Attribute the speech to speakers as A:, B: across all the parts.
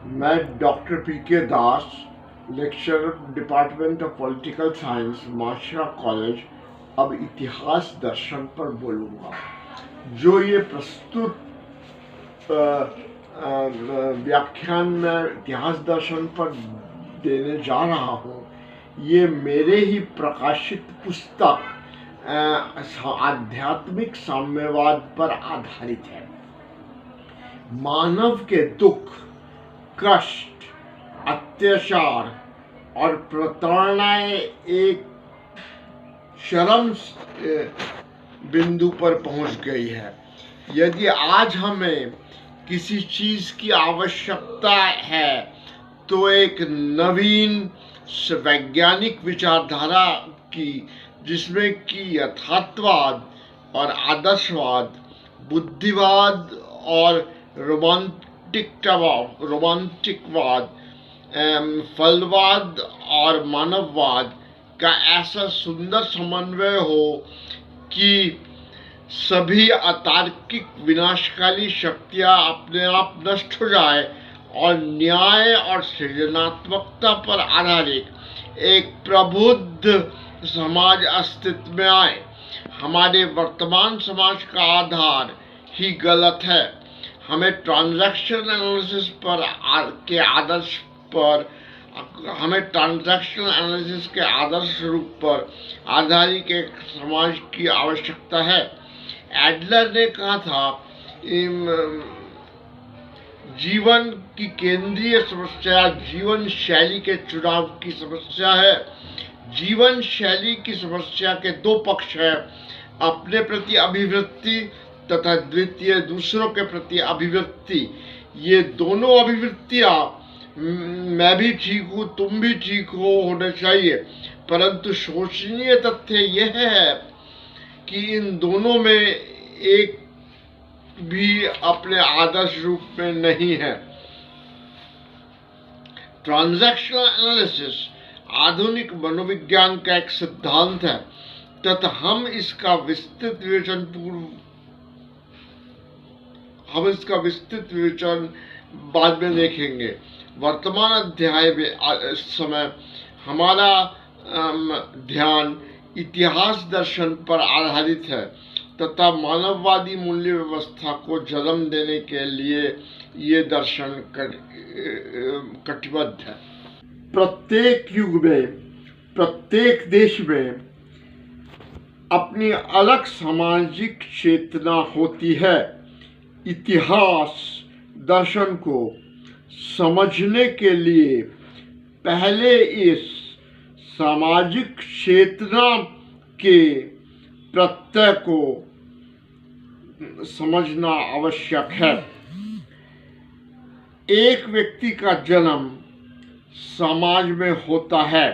A: मैं doctor P K. Das, lecturer department of political science, Mashra college, अब इतिहास दर्शन पर बोलूँगा। जो ये प्रस्तुत व्याख्यान में इतिहास दर्शन पर देने जा रहा हूँ, ये मेरे ही प्रकाशित पुस्तक आध्यात्मिक साम्यवाद पर आधारित है। मानव के दुख, कष्ट, अत्याचार और प्रताड़नाएं एक चरम बिंदु पर पहुंच गई है। यदि आज हमें किसी चीज की आवश्यकता है तो एक नवीन वैज्ञानिक विचारधारा की, जिसमें कि यथार्थवाद और आदर्शवाद, बुद्धिवाद और रोमांटिकवाद, फलवाद और मानववाद का ऐसा सुंदर समन्वय हो कि सभी अतार्किक विनाशकाली शक्तियां अपने आप नष्ट हो जाए और न्याय और सृजनात्मकता पर आधारित एक प्रबुद्ध समाज अस्तित्व में आए। हमारे वर्तमान समाज का आधार ही गलत है। हमें ट्रांजैक्शन एनालिसिस के आदर्श रूप पर आधारित एक समाज की आवश्यकता है। एडलर ने कहा था, जीवन की केंद्रीय समस्या जीवन शैली के चुनाव की समस्या है। जीवन शैली की समस्या के दो पक्ष हैं, अपने प्रति अभिवृत्ति तथा द्वितीय दूसरों के प्रति अभिवृत्ति। ये दोनों अभिवृत्तियां, मैं भी ठीक हूँ, तुम भी ठीक हो, होने चाहिए, परंतु शोचनीय तथ्य यह है कि इन दोनों में एक भी अपने आदर्श रूप में नहीं है। ट्रांजैक्शनल एनालिसिस आधुनिक मनोविज्ञान का एक सिद्धांत है तथा हम इसका विस्तृत विवेचन बाद में देखेंगे। वर्तमान अध्याय में इस समय हमारा ध्यान इतिहास दर्शन पर आधारित है तथा मानववादी मूल्य व्यवस्था को जन्म देने के लिए ये दर्शन कटिबद्ध है। प्रत्येक युग में, प्रत्येक देश में अपनी अलग सामाजिक चेतना होती है। इतिहास दर्शन को समझने के लिए पहले इस सामाजिक चेतना के प्रत्यय को समझना आवश्यक है। एक व्यक्ति का जन्म समाज में होता है।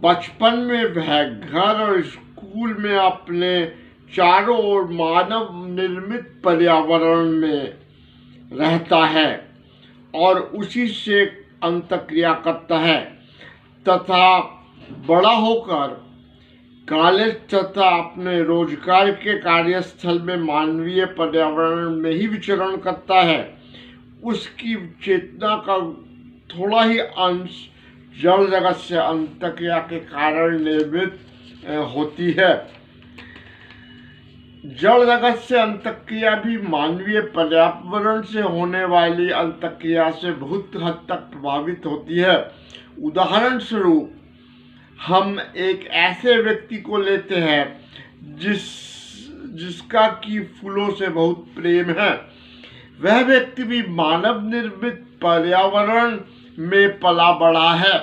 A: बचपन में वह घर और स्कूल में अपने चारों ओर मानव निर्मित पर्यावरण में रहता है और उसी से अंतःक्रिया करता है तथा बड़ा होकर कॉलेज तथा अपने रोजगार के कार्यस्थल में मानवीय पर्यावरण में ही विचरण करता है। उसकी चेतना का थोड़ा ही अंश जड़ जगत से अंतःक्रिया के कारण निर्मित होती है। जड़ जगत से अंतःक्रिया भी मानवीय पर्यावरण से होने वाली अंतःक्रिया से बहुत हद तक प्रभावित होती है। उदाहरण स्वरूप हम एक ऐसे व्यक्ति को लेते हैं जिसका कि फूलों से बहुत प्रेम है। वह व्यक्ति भी मानव निर्मित पर्यावरण में पला बड़ा है।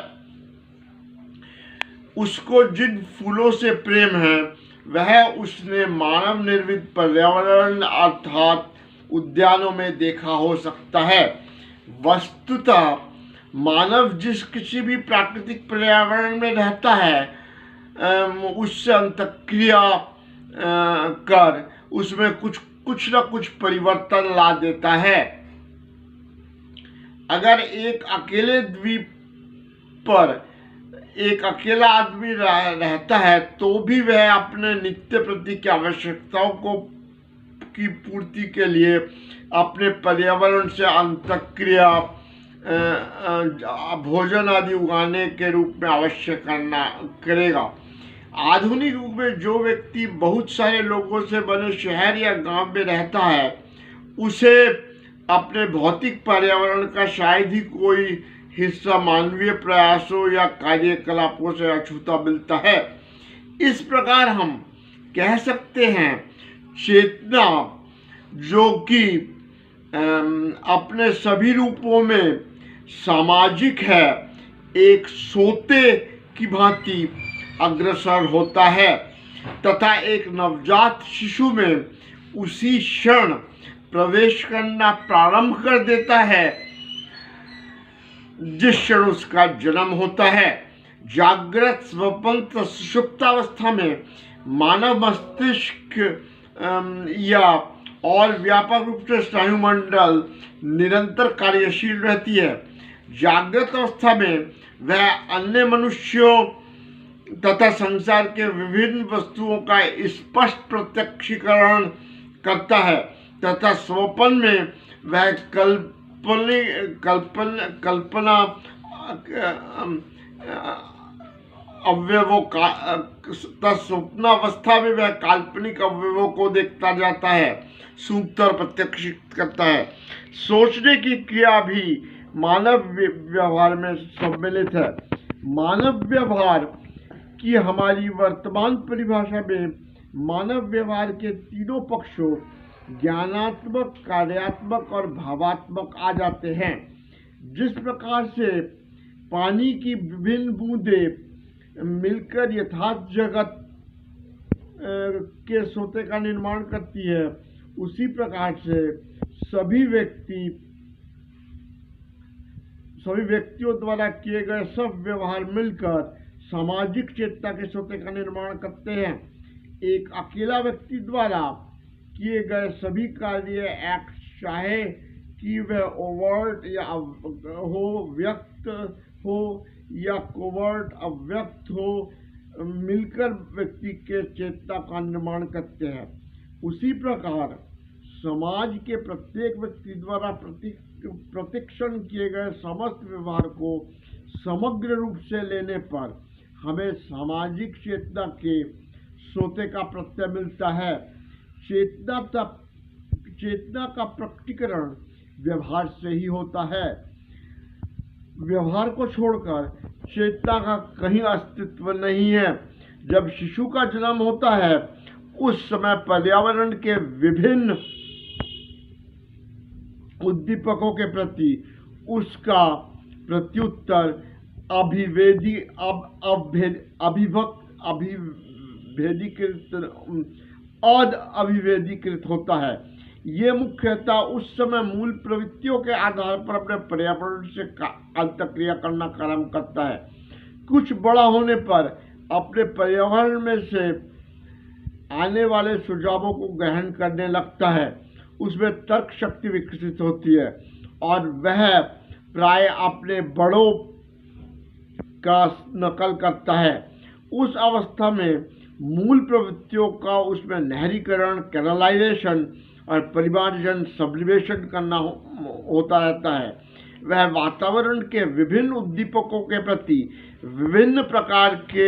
A: उसको जिन फूलों से प्रेम है वह उसने मानव निर्मित पर्यावरण अर्थात उद्यानों में देखा हो सकता है। वस्तुतः मानव जिस किसी भी प्राकृतिक पर्यावरण में रहता है उससे अंतःक्रिया कर उसमें कुछ न कुछ परिवर्तन ला देता है। अगर एक अकेले द्वीप पर एक अकेला आदमी रहता है तो भी वह अपने नित्य प्रति की आवश्यकताओं की पूर्ति के लिए अपने पर्यावरण से अंतःक्रिया भोजन आदि उगाने के रूप में अवश्य करेगा। आधुनिक युग में जो व्यक्ति बहुत सारे लोगों से बने शहर या गांव में रहता है, उसे अपने भौतिक पर्यावरण का शायद ही कोई हिस्सा मानवीय प्रयासों या कार्यकलापों से अछूता मिलता है। इस प्रकार हम कह सकते हैं चेतना, जो कि अपने सभी रूपों में सामाजिक है, एक सोते की भांति अग्रसर होता है तथा एक नवजात शिशु में उसी क्षण प्रवेश करना प्रारंभ कर देता है जिस क्षण उसका जन्म होता है। जागृत, स्वप्न तथा सुषुप्तावस्था में मानव मस्तिष्क या और व्यापक रूप से स्नायुमंडल निरंतर कार्यशील रहती है। जागृत अवस्था में वह अन्य मनुष्यों तथा संसार के विभिन्न वस्तुओं का स्पष्ट प्रत्यक्षीकरण करता है तथा स्वप्न में वह कल्पना अवयवों का स्वप्नावस्था में वह काल्पनिक अवयवों को देखता जाता है, सूंघता और प्रत्यक्षित करता है। सोचने की क्रिया भी मानव व्यवहार में सम्मिलित है। मानव व्यवहार की हमारी वर्तमान परिभाषा में मानव व्यवहार के तीनों पक्षों ज्ञानात्मक, कार्यात्मक और भावात्मक आ जाते हैं। जिस प्रकार से पानी की विभिन्न बूंदें मिलकर यथार्थ जगत के सोते का निर्माण करती है, उसी प्रकार से सभी व्यक्तियों द्वारा किए गए सब व्यवहार मिलकर सामाजिक चेतना के सोते का निर्माण करते हैं। एक अकेला व्यक्ति द्वारा किए गए सभी कार्य एक्ट, चाहे कि वह ओवर्ट या हो, व्यक्त हो या कोवर्ट अव्यक्त हो, मिलकर व्यक्ति के चेतना का निर्माण करते हैं। उसी प्रकार समाज के प्रत्येक व्यक्ति द्वारा प्रतिक्षण किए गए समस्त व्यवहार को समग्र रूप से लेने पर हमें सामाजिक चेतना के सोते का प्रत्यय मिलता है। चेतना का प्रकटीकरण व्यवहार से ही होता है। व्यवहार को छोड़कर चेतना का कहीं अस्तित्व नहीं है। जब शिशु का जन्म होता है, उस समय पर्यावरण के विभिन्न उद्दीपकों के प्रति उसका प्रत्युत्तर अभिवेदीकृत होता है। ये मुख्यतः उस समय मूल प्रवृत्तियों के आधार पर अपने पर्यावरण से अंतःक्रिया करना आरंभ करता है। कुछ बड़ा होने पर अपने पर्यावरण में से आने वाले सुझावों को ग्रहण करने लगता है। उसमें तर्क शक्ति विकसित होती है और वह प्राय अपने बड़ों का नकल करता है। उस अवस्था में मूल प्रवृत्तियों का उसमें नहरीकरण, कैनलाइजेशन और परिमार्जन, सब्लिमेशन करना होता रहता है। वह वातावरण के विभिन्न उद्दीपकों के प्रति विभिन्न प्रकार के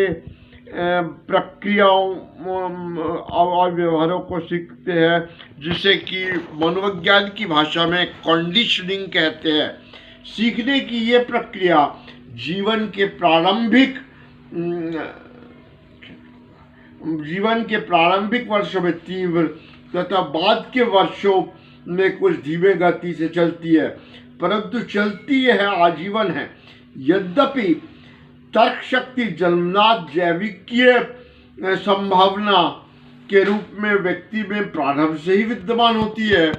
A: प्रक्रियाओं और व्यवहारों को सीखते हैं, जिसे कि मनोविज्ञान की भाषा में कंडीशनिंग कहते हैं। सीखने की ये प्रक्रिया जीवन के प्रारंभिक वर्षों में तीव्र तथा बाद के वर्षों में कुछ धीमे गति से चलती है, परंतु चलती है आजीवन है। यद्यपि तर्क शक्ति जन्मजात जैविकीय संभावना के रूप में व्यक्ति में प्रारंभ से ही विद्यमान होती है,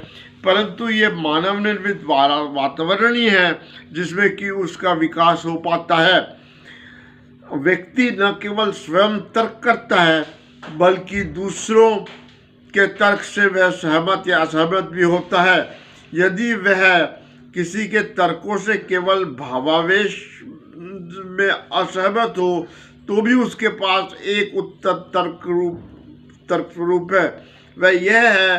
A: परंतु ये मानव निर्मित वातावरण ही है जिसमें कि उसका विकास हो पाता है। व्यक्ति न केवल स्वयं तर्क करता है, बल्कि दूसरों के तर्क से वह सहमत या असहमत भी होता है। यदि वह किसी के तर्कों से केवल भावावेश में असहमत हो, तो भी उसके पास एक उत्तर तर्क रूप है। वह यह है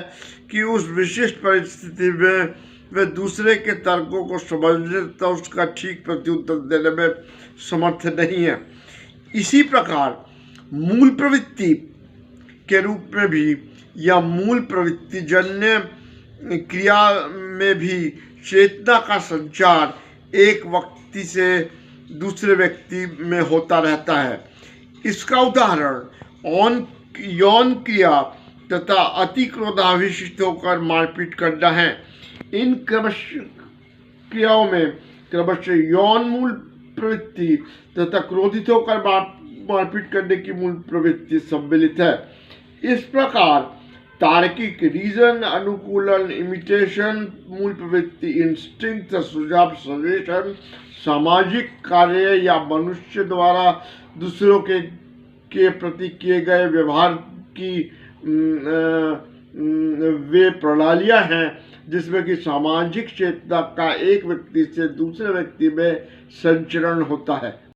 A: कि उस विशिष्ट परिस्थिति में वे दूसरे के तर्कों को समझने तथा उसका ठीक प्रत्युत्तर देने में समर्थ नहीं है। इसी प्रकार मूल प्रवृत्ति के रूप में भी या मूल प्रवृत्ति जन्य क्रिया में भी चेतना का संचार एक व्यक्ति से दूसरे व्यक्ति में होता रहता है। इसका उदाहरण यौन क्रिया तथा अति क्रोधाविशिष्ट होकर मारपीट करना है। इन क्रियाओं में क्रमशः यौन मूल प्रवृत्ति तथा क्रोधित होकर मारपीट करने की मूल प्रवृत्ति सम्मिलित है। इस प्रकार तार्किक रीजन, अनुकूलन, इमिटेशन, मूल प्रवृत्ति, इंस्टिंक्ट, सुझाव, सजेशन, सामाजिक कार्य या मनुष्य द्वारा दूसरों के प्रति किए गए व्यवहार की वे प्रणालियां हैं जिसमें कि सामाजिक चेतना का एक व्यक्ति से दूसरे व्यक्ति में संचरण होता है।